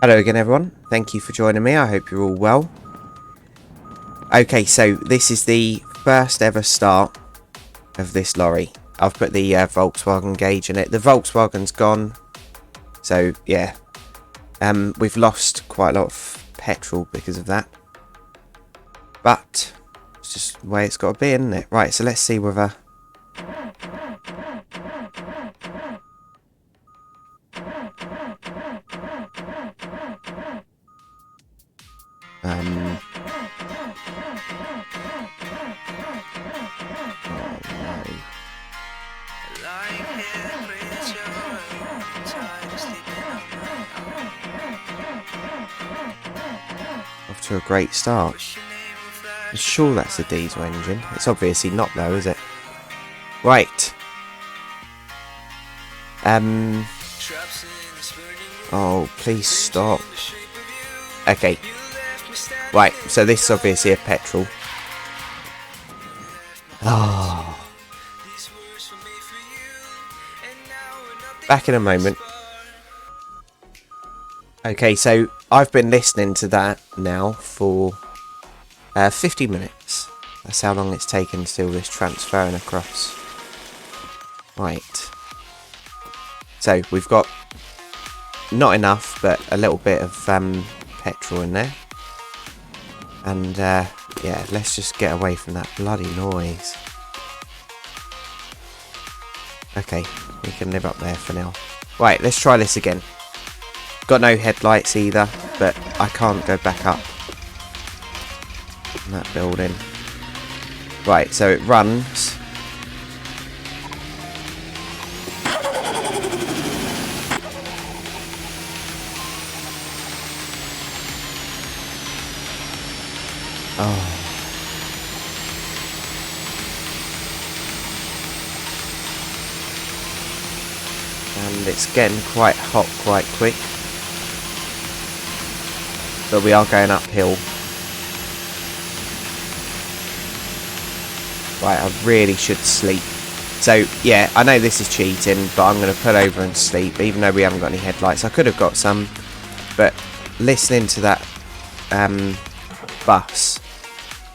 Hello again everyone, thank you for joining me, I hope you're all well. Okay, so this is the first ever start of this lorry. I've put the Volkswagen gauge in it. The Volkswagen's gone, so yeah. We've lost quite a lot of petrol because of that. But it's just the way it's got to be, isn't it? Right, so let's see whether... Off to a great start. I'm sure that's a diesel engine. It's obviously not though, is it? Right. Oh, please stop. Okay. Right, so this is obviously a petrol. Oh. Back in a moment. Okay, so I've been listening to that now for 50 minutes. That's how long it's taken to do this transferring across. Right. So we've got not enough, but a little bit of petrol in there. And yeah, let's just get away from that bloody noise. Okay, we can live up there for now. Right, let's try this again. Got no headlights either, but I can't go back up in that building. Right, so it runs. Oh. And it's getting quite hot quite quick. But we are going uphill. Right, I really should sleep. So, yeah, I know this is cheating, but I'm going to pull over and sleep, even though we haven't got any headlights. I could have got some, but listening to that bus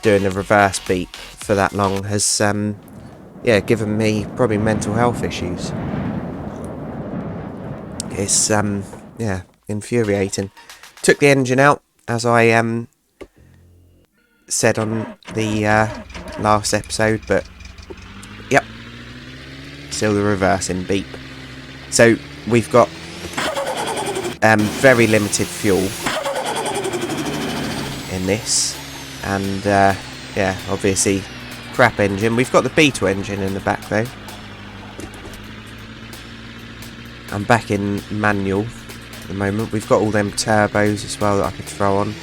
doing the reverse beep for that long has, yeah, given me probably mental health issues. It's, yeah, infuriating. Took the engine out, as I said on the last episode, but yep, still the reversing beep. So we've got very limited fuel in this, and yeah, obviously crap engine. We've got the Beetle engine in the back though. I'm back in manual at the moment. We've got all them turbos as well that I could throw on.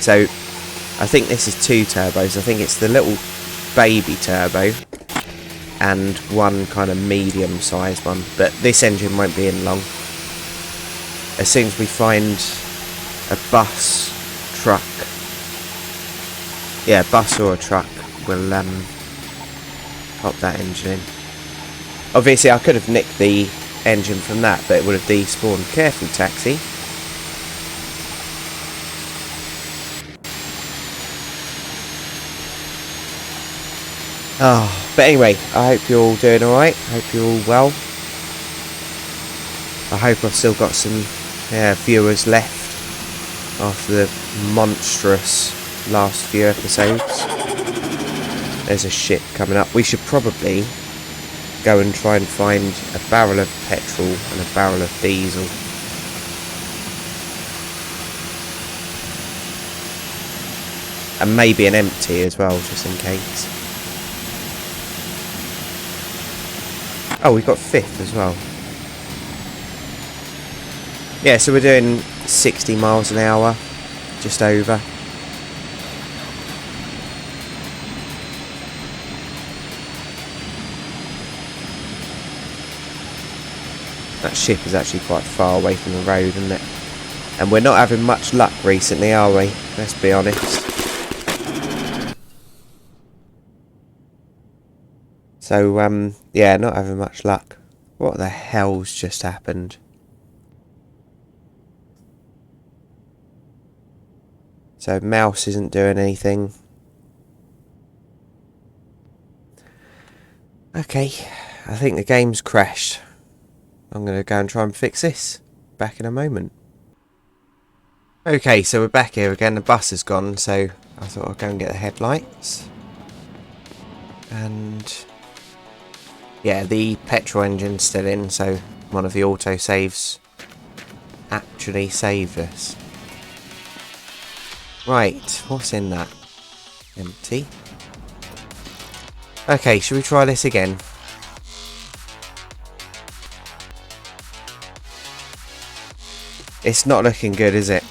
So I think this is 2 turbos. I think it's the little baby turbo and one kind of medium sized one, but this engine won't be in long. As soon as we find a bus, truck, yeah, bus or a truck, we'll pop that engine in. Obviously I could have nicked the engine from that, but it would have despawned. Careful, taxi. Oh, but anyway, I hope you're all doing alright. I hope you're all well. I hope I've still got some viewers left after the monstrous last few episodes. There's a ship coming up. We should probably go and try and find a barrel of petrol and a barrel of diesel. And maybe an empty as well, just in case. Oh, we got 5th as well. Yeah, so we're doing 60 miles an hour, just over. That ship is actually quite far away from the road, isn't it? And we're not having much luck recently, are we? Let's be honest. So, yeah, not having much luck. What the hell's just happened? So mouse isn't doing anything. Okay, I think the game's crashed. I'm going to go and try and fix this. Back in a moment. Okay, so we're back here again. The bus is gone, so I thought I'd go and get the headlights. And yeah, the petrol engine's still in, so one of the auto saves actually saved us. Right, what's in that? Empty. Okay, should we try this again? It's not looking good, is it?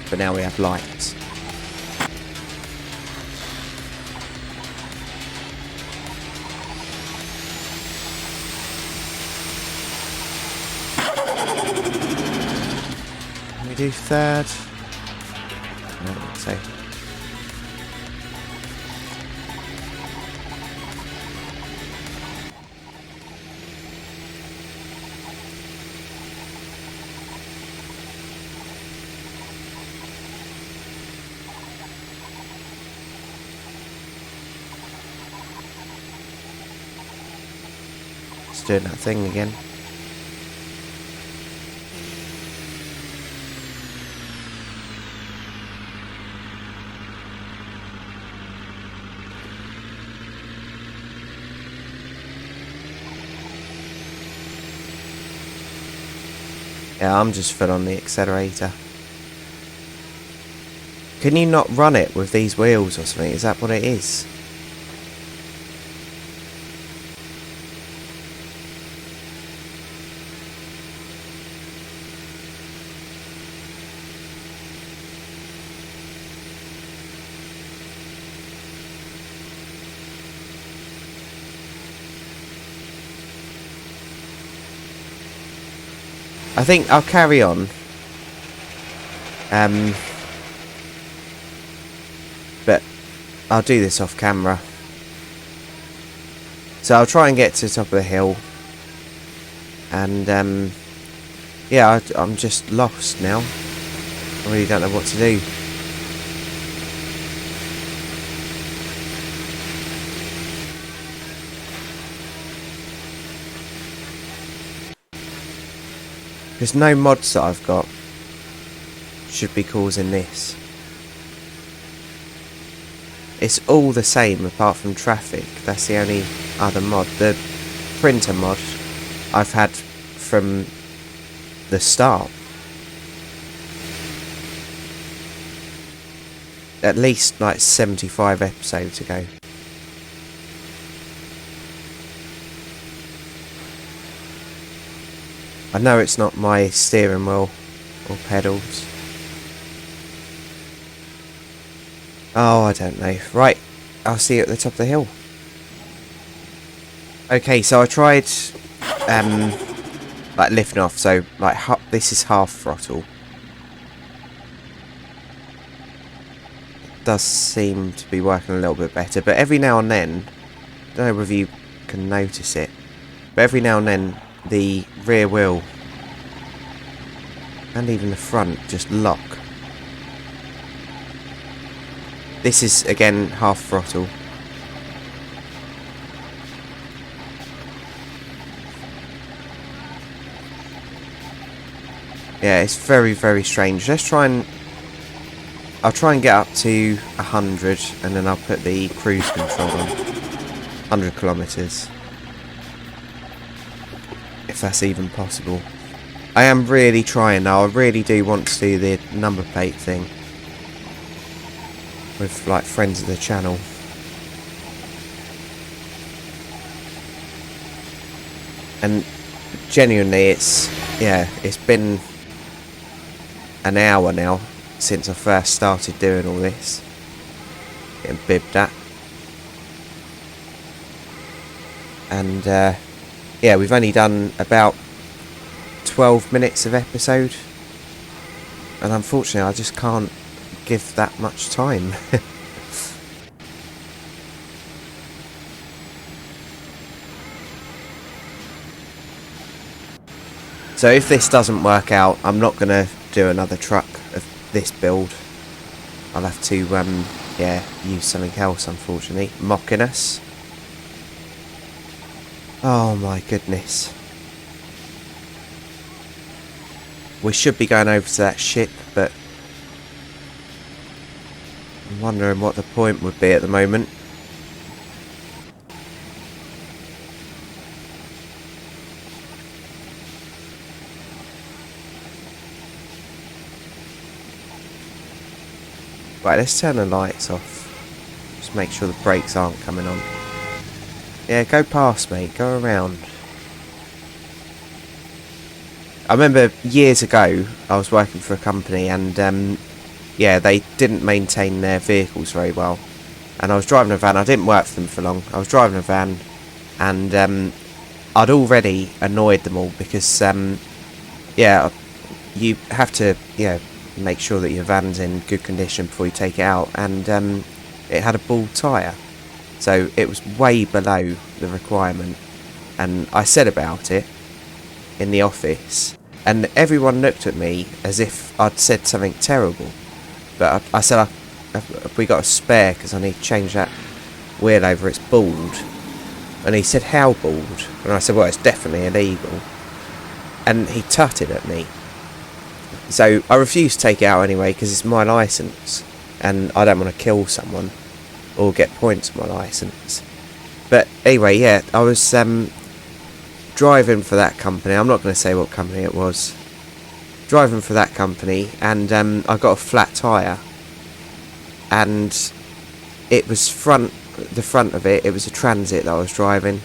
But now we have lights. Can we do third? I don't think so. It's doing that thing again. Yeah, I'm just full on the accelerator. Can you not run it with these wheels or something? Is that what it is? I think I'll carry on. But I'll do this off camera. So I'll try and get to the top of the hill. And yeah, I'm just lost now. I really don't know what to do. There's no mods that I've got should be causing this. It's all the same apart from traffic. That's the only other mod. The printer mod I've had from the start. At least like 75 episodes ago. I know it's not my steering wheel or pedals. Oh, I don't know. Right, I'll see you at the top of the hill. Okay, so I tried like lifting off, so like this is half throttle. It does seem to be working a little bit better, but every now and then, I don't know whether you can notice it, but every now and then the rear wheel and even the front just lock. This is again half throttle. Yeah, it's very, very strange. Let's try and... I'll try and get up to 100 and then I'll put the cruise control on. 100 kilometers. If that's even possible. I am really trying now. I really do want to do the number plate thing. With like friends of the channel. And genuinely it's been an hour now since I first started doing all this. Getting bibbed at. And yeah, we've only done about 12 minutes of episode. And unfortunately I just can't give that much time. So if this doesn't work out, I'm not going to do another truck of this build. I'll have to, yeah, use something else, unfortunately. Mocking us. Oh my goodness. We should be going over to that ship, but I'm wondering what the point would be at the moment. Right, let's turn the lights off. Just make sure the brakes aren't coming on. Yeah, go past, mate. Go around. I remember years ago, I was working for a company and, yeah, they didn't maintain their vehicles very well. And I was driving a van. I didn't work for them for long. I was driving a van and I'd already annoyed them all because, yeah, you have to, yeah, make sure that your van's in good condition before you take it out, and it had a bald tyre, so it was way below the requirement, and I said about it in the office and everyone looked at me as if I'd said something terrible, but I said, have we got a spare because I need to change that wheel over, it's bald. And he said, how bald? And I said, well, it's definitely illegal. And he tutted at me. So I refused to take it out anyway because it's my licence and I don't want to kill someone or get points on my licence. But anyway, yeah, I was driving for that company. I'm not going to say what company it was. Driving for that company and I got a flat tyre and it was the front of it was a Transit that I was driving.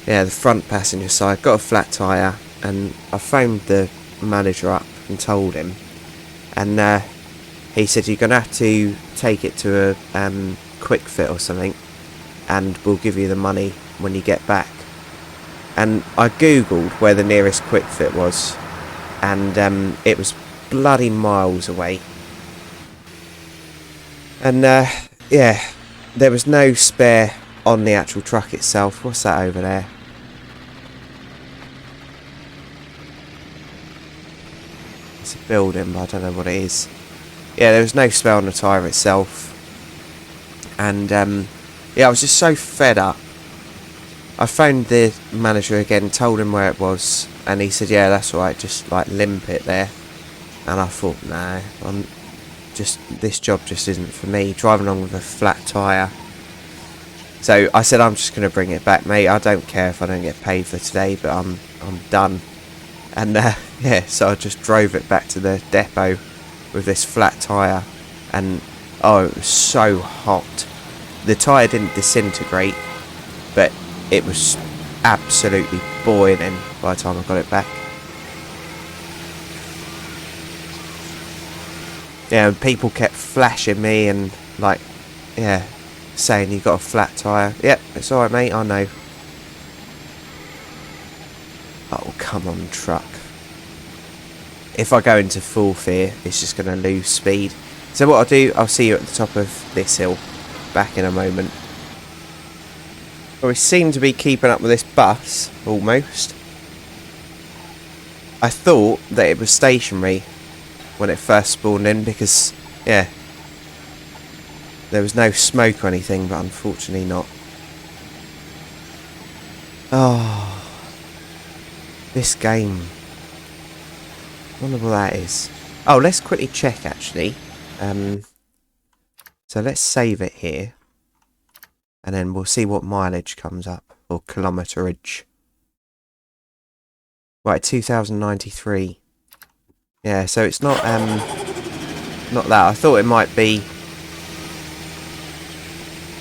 Yeah, the front passenger side, got a flat tyre and I phoned the manager up and told him, and he said you're gonna have to take it to a quick fit or something and we'll give you the money when you get back. And I googled where the nearest quick fit was and it was bloody miles away, and yeah, there was no spare on the actual truck itself. What's that over there? It's a building, but I don't know what it is. Yeah, there was no spare on the tyre itself. And, yeah, I was just so fed up. I phoned the manager again, told him where it was, and he said, yeah, that's alright, just, like, limp it there. And I thought, nah, this job just isn't for me, driving along with a flat tyre. So I said, I'm just going to bring it back, mate. I don't care if I don't get paid for today, but I'm done. And yeah, so I just drove it back to the depot with this flat tyre, and oh, it was so hot. The tyre didn't disintegrate, but it was absolutely boiling by the time I got it back. Yeah, and people kept flashing me and like, yeah, saying you got a flat tyre. Yep, it's alright, mate, I know. Oh, come on, truck. If I go into full fear, it's just going to lose speed. So what I'll do, I'll see you at the top of this hill. Back in a moment. Well, we seem to be keeping up with this bus, almost. I thought that it was stationary when it first spawned in because, yeah, there was no smoke or anything, but unfortunately not. Oh, this game. I wonder what that is. Oh, let's quickly check actually. So let's save it here. And then we'll see what mileage comes up. Or kilometerage. Right, 2093. Yeah, so it's not not that. I thought it might be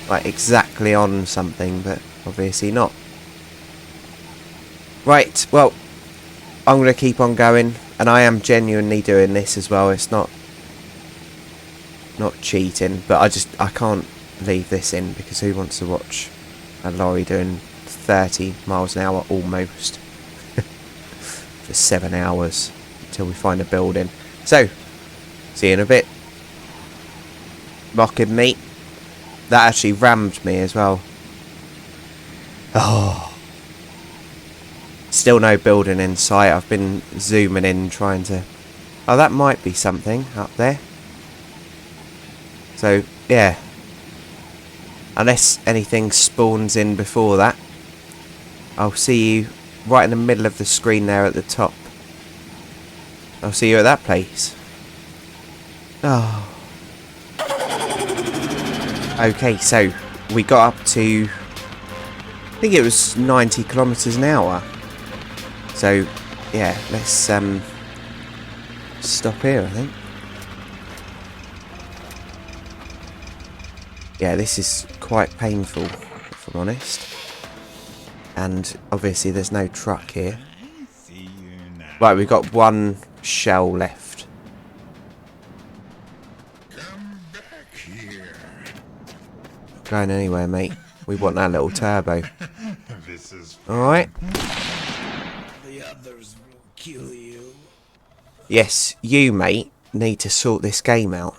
like exactly on something, but obviously not. Right, well, I'm going to keep on going, and I am genuinely doing this as well. It's not cheating, but I can't leave this in because who wants to watch a lorry doing 30 miles an hour almost for 7 hours until we find a building. So, see you in a bit. Mocking me. That actually rammed me as well. Oh. Still no building in sight. I've been zooming in trying to... Oh, that might be something up there. So, yeah. Unless anything spawns in before that. I'll see you right in the middle of the screen there at the top. I'll see you at that place. Oh. Okay, so we got up to... I think it was 90 kilometers an hour. So, yeah, let's stop here, I think. Yeah, this is quite painful, if I'm honest. And obviously there's no truck here. Right, we've got one shell left. Come back here. Not going anywhere, mate. We want that little turbo. This is Alright. The others will kill you. Yes, you, mate, need to sort this game out.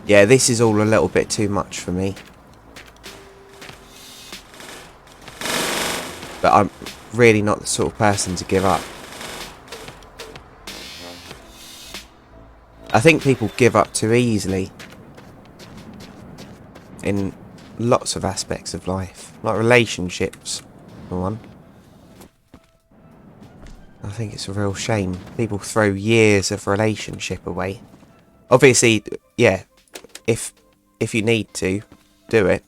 Yeah, this is all a little bit too much for me. But I'm really not the sort of person to give up. I think people give up too easily. In lots of aspects of life. Like relationships, for one. I think it's a real shame. People throw years of relationship away. Obviously, yeah, if you need to, do it.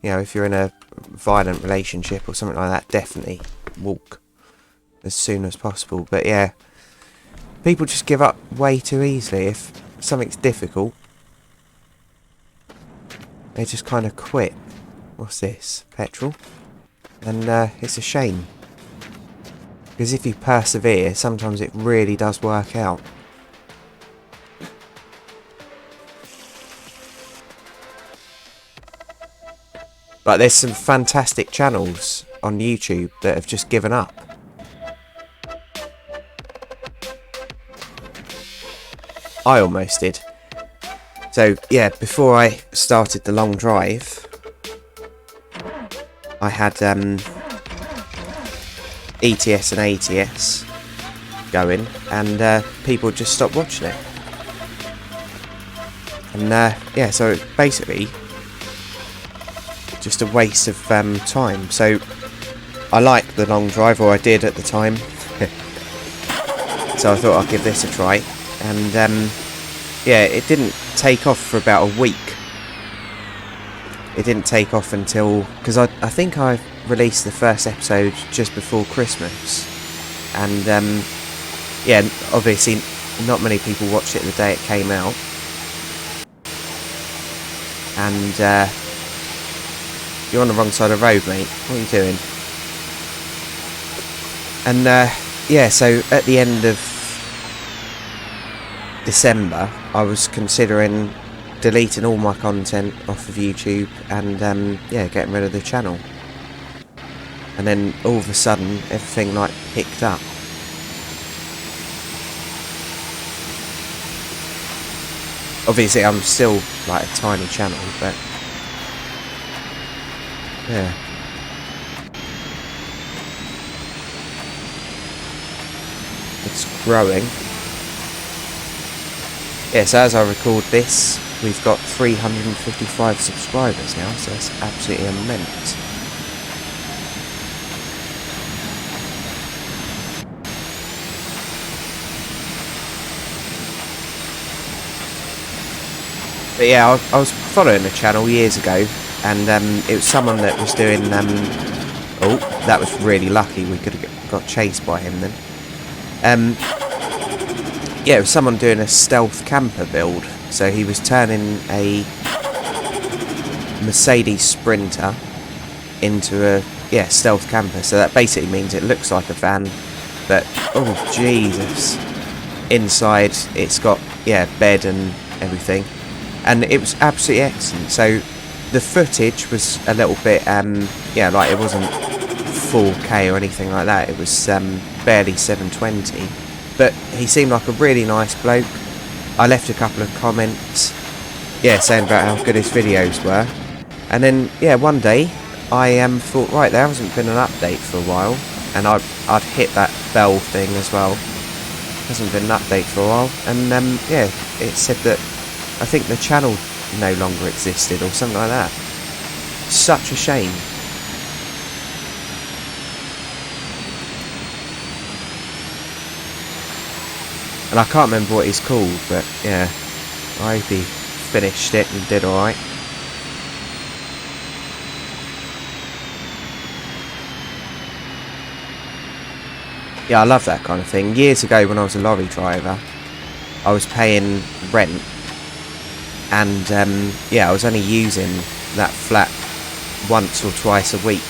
You know, if you're in a violent relationship or something like that, definitely walk as soon as possible. But yeah, people just give up way too easily. If something's difficult, they just kind of quit. What's this? Petrol? And it's a shame. Because if you persevere, sometimes it really does work out. But there's some fantastic channels on YouTube that have just given up. I almost did. So, yeah, before I started the long drive, I had ETS and ATS going, and people just stopped watching it. And, yeah, so it's basically just a waste of time. So I like the long drive, or I did at the time. So I thought I'd give this a try, and yeah, it didn't take off for about a week. It didn't take off until, because I think I released the first episode just before Christmas, and yeah, obviously not many people watched it the day it came out, and you're on the wrong side of the road, mate. What are you doing? And, yeah, so at the end of December, I was considering deleting all my content off of YouTube and, yeah, getting rid of the channel. And then, all of a sudden, everything, like, picked up. Obviously, I'm still, like, a tiny channel, but... yeah. It's growing. Yeah, so as I record this, we've got 355 subscribers now, so that's absolutely immense. But yeah, I was following the channel years ago, and it was someone that was doing, oh, that was really lucky, we could have got chased by him then. Yeah, it was someone doing a stealth camper build, so he was turning a Mercedes Sprinter into a, yeah, stealth camper, so that basically means it looks like a van, but, oh Jesus, inside it's got, yeah, bed and everything, and it was absolutely excellent. So the footage was a little bit, yeah, like it wasn't 4K or anything like that. It was barely 720. But he seemed like a really nice bloke. I left a couple of comments, yeah, saying about how good his videos were. And then, yeah, one day I thought, right, there hasn't been an update for a while, and I'd hit that bell thing as well. Hasn't been an update for a while, and yeah, it said that I think the channel no longer existed or something like that. Such a shame. And I can't remember what he's called, but yeah, I hope he finished it and did alright. Yeah, I love that kind of thing. Years ago when I was a lorry driver, I was paying rent, and yeah, I was only using that flat once or twice a week.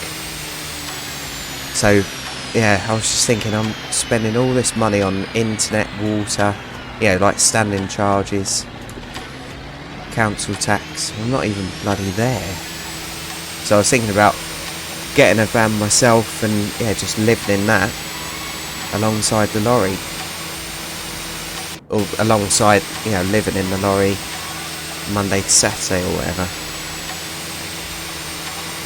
So yeah, I was just thinking, I'm spending all this money on internet, water, yeah, like standing charges, council tax. I'm not even bloody there. So I was thinking about getting a van myself and yeah, just living in that alongside the lorry, or alongside, you know, living in the lorry Monday to Saturday or whatever.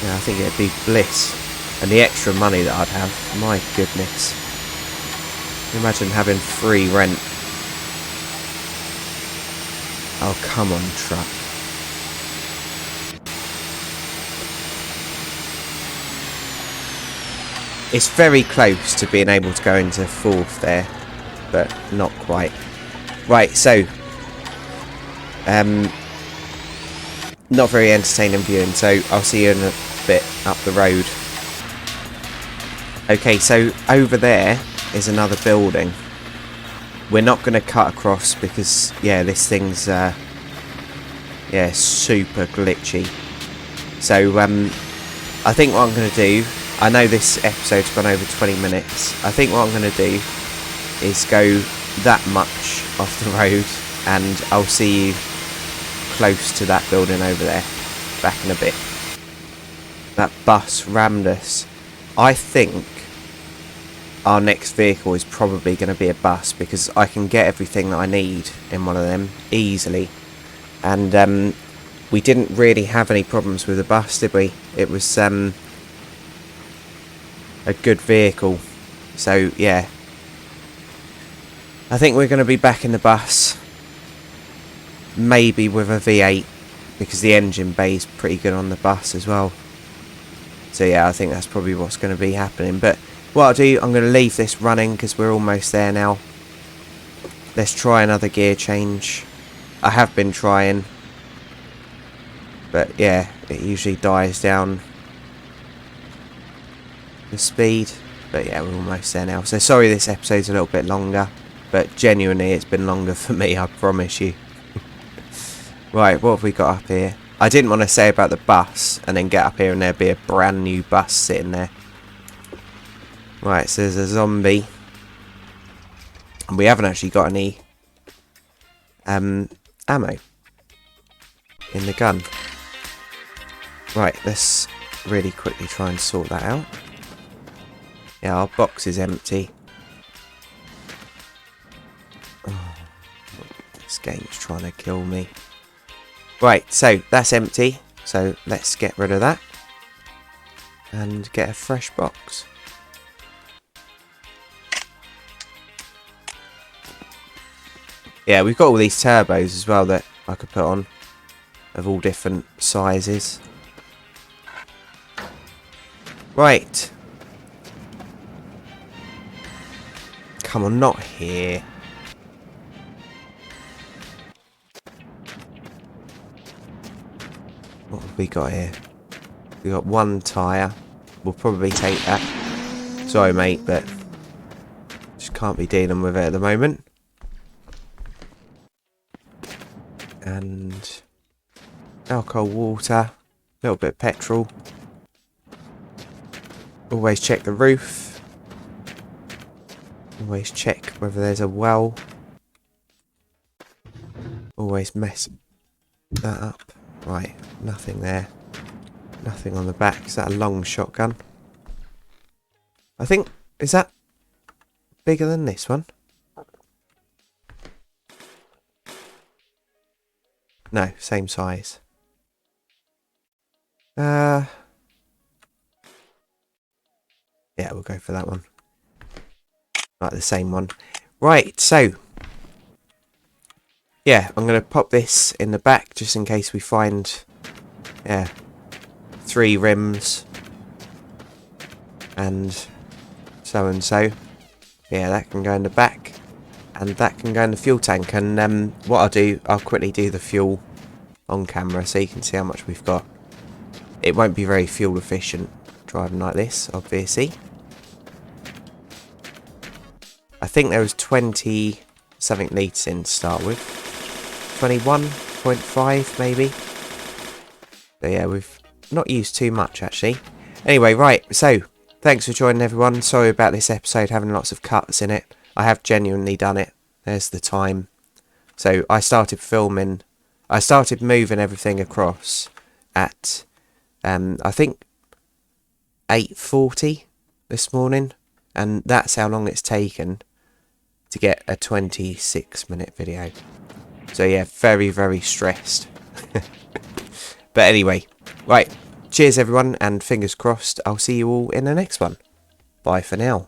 Yeah, I think it'd be bliss. And the extra money that I'd have, my goodness. Imagine having free rent. Oh, come on, truck. It's very close to being able to go into fourth there, but not quite. Right, so not very entertaining viewing, so I'll see you in a bit up the road. Okay, so over there is another building. We're not going to cut across because, yeah, this thing's yeah, super glitchy. So I think what I'm going to do, I know this episode's gone over 20 minutes. I think what I'm going to do is go that much off the road, and I'll see you close to that building over there, back in a bit. That bus rammed us. I think our next vehicle is probably going to be a bus, because I can get everything that I need in one of them easily. And we didn't really have any problems with the bus, did we? It was a good vehicle. So yeah, I think we're going to be back in the bus, maybe with a V8, because the engine bay is pretty good on the bus as well. So yeah, I think that's probably what's going to be happening. But what I'll do, I'm going to leave this running because we're almost there now. Let's try another gear change. I have been trying, but yeah, it usually dies down the speed. But yeah, we're almost there now. So sorry this episode's a little bit longer, but genuinely it's been longer for me, I promise you. Right, what have we got up here? I didn't want to say about the bus and then get up here and there'd be a brand new bus sitting there. Right, so there's a zombie. And we haven't actually got any ammo in the gun. Right, let's really quickly try and sort that out. Yeah, our box is empty. Oh, this game's trying to kill me. Right, so that's empty. So let's get rid of that and get a fresh box. Yeah, we've got all these turbos as well that I could put on, of all different sizes. Right. Come on, not here. What have we got here? We got one tyre. We'll probably take that. Sorry, mate, but just can't be dealing with it at the moment. And alcohol, water, a little bit of petrol. Always check the roof. Always check whether there's a well. Always mess that up. Right, nothing there. Nothing on the back. Is that a long shotgun? I think, is that bigger than this one? No, same size. Yeah, we'll go for that one. Like the same one. Right, so yeah, I'm going to pop this in the back just in case we find, 3 rims and so and so. Yeah, that can go in the back and that can go in the fuel tank. And what I'll do, I'll quickly do the fuel on camera so you can see how much we've got. It won't be very fuel efficient driving like this, obviously. I think there was 20 something litres in to start with. 21.5 maybe. So yeah, we've not used too much actually. Anyway, right, so thanks for joining everyone. Sorry about this episode having lots of cuts in it. I have genuinely done it. There's the time. So I started moving everything across at I think 8:40 this morning, and that's how long it's taken to get a 26-minute video. So yeah, very, very stressed. But anyway, right, cheers everyone, and fingers crossed I'll see you all in the next one. Bye for now.